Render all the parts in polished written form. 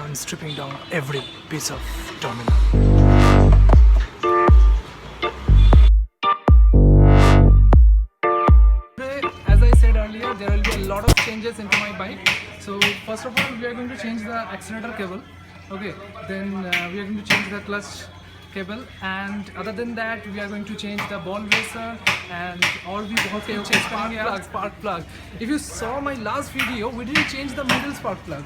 I'm stripping down every piece of Dominar. As I said earlier, there will be a lot of changes into my bike. So first of all, we are going to change the accelerator cable. Okay, then we are going to change the clutch cable, and other than that, we are going to change the ball racer and all we change spark plug. If you saw my last video, we didn't change the middle spark plug.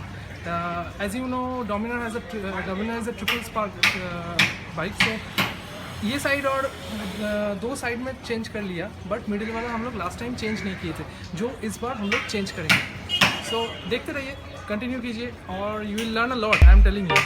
As you know, Dominar is a triple spark bike, so ये side और दो side में change कर लिया, but middle वाला हम लोग last time change नहीं किए थे, जो इस बार हम लोग चेंज करेंगे. सो देखते रहिए, कंटिन्यू कीजिए और you will learn a lot, I am telling you.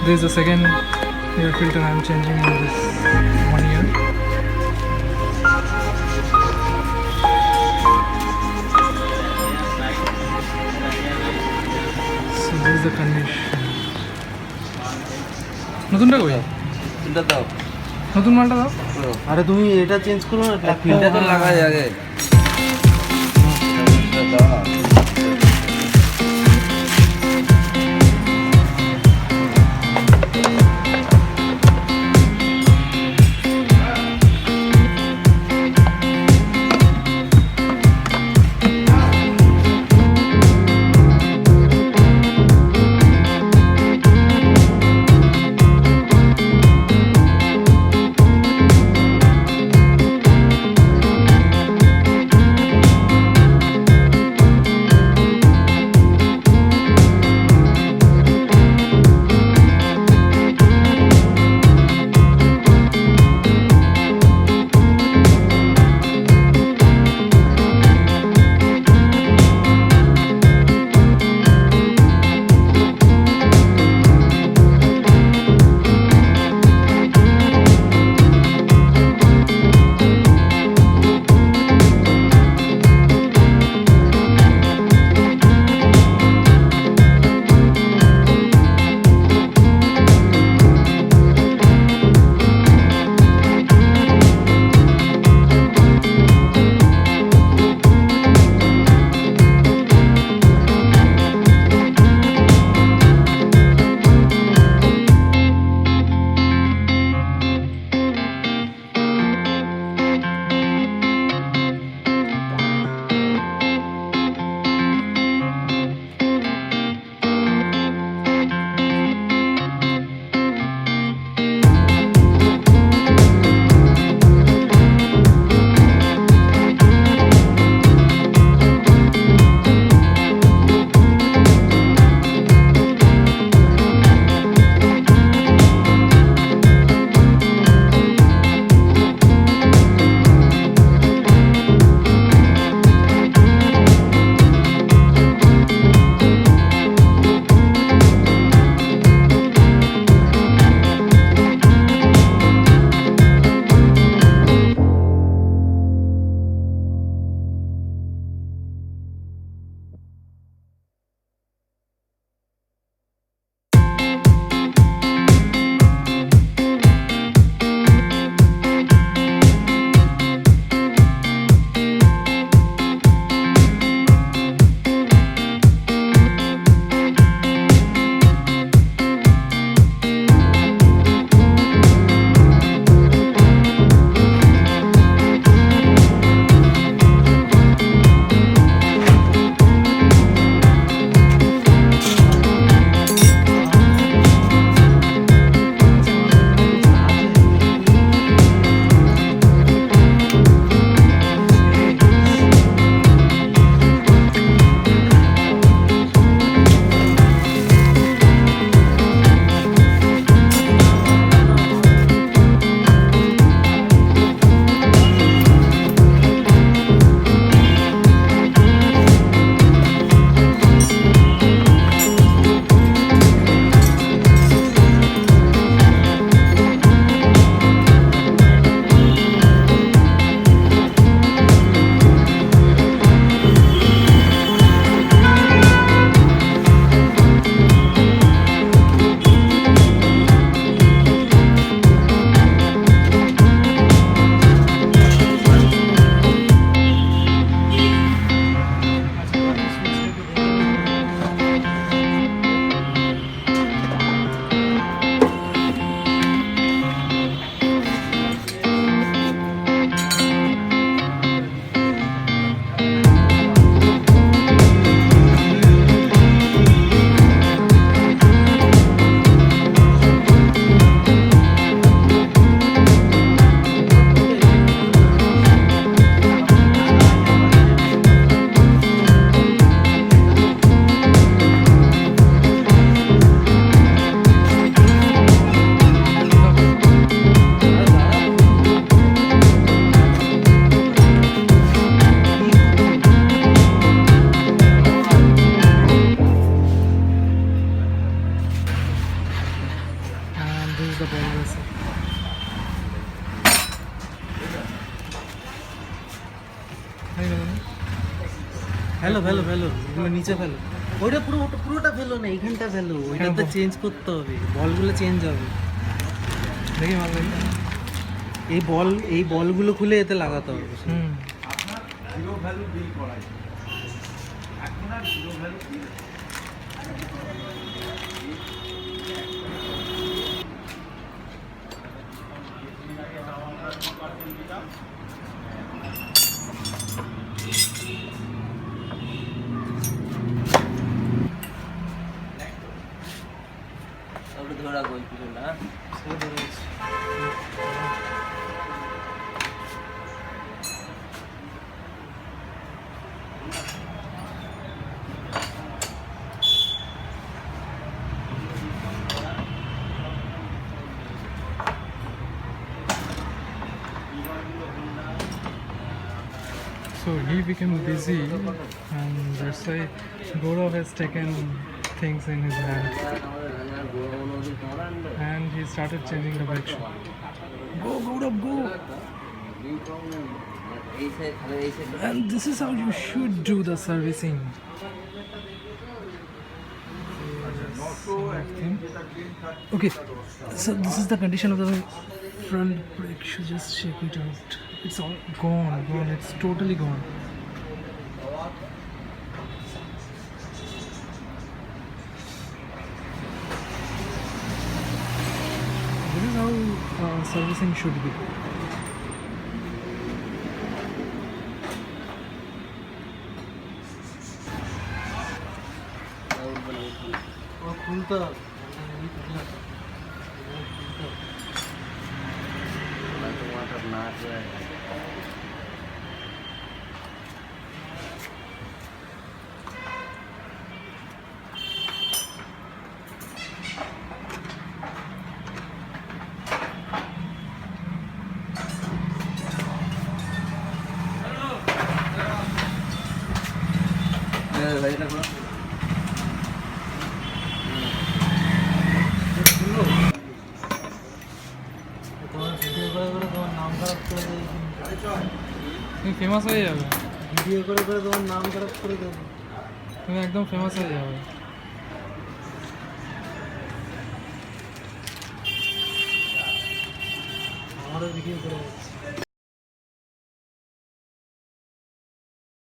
This is the second air filter I am changing in this 1 year. So this is the condition. নতুনটা কই? এটা দাও। নতুন মালটা দাও। আরে তুমি এটা চেঞ্জ করো না, ফিল্টার তো লাগাই আগে। দাও। ফেলো ফেলো ফেলো এগুলো নিচে ফেলো। ওইটা পুরোটা ফেলো না, এইখানটা ফেলো, ওইটা তো চেঞ্জ করতে হবে, বলগুলো চেঞ্জ হবে। দেখি ভালো লাগে। এই বলগুলো খুলে এতে লাগাতে হবে। হুম। ধরা গোল কিছু না। So he became busy, and that's why Gaurav has taken things in his hand, and he started changing the direction. Go, Gaurav, go! And this is how you should do the servicing. Okay, so this is the condition of the front brake. You should just shake it out. It's all gone. It's totally gone. This is how servicing should be. খুলতে হবে। তোমার video করে তোমার নাম খারাপ করে দেবে, তুমি ফেমাস হয়ে যাবে। ভিডিও করে তোমার নাম খারাপ করে দেবে। তুমি একদম ফেমাস হয়ে যাবে। আমারও ভিডিও করে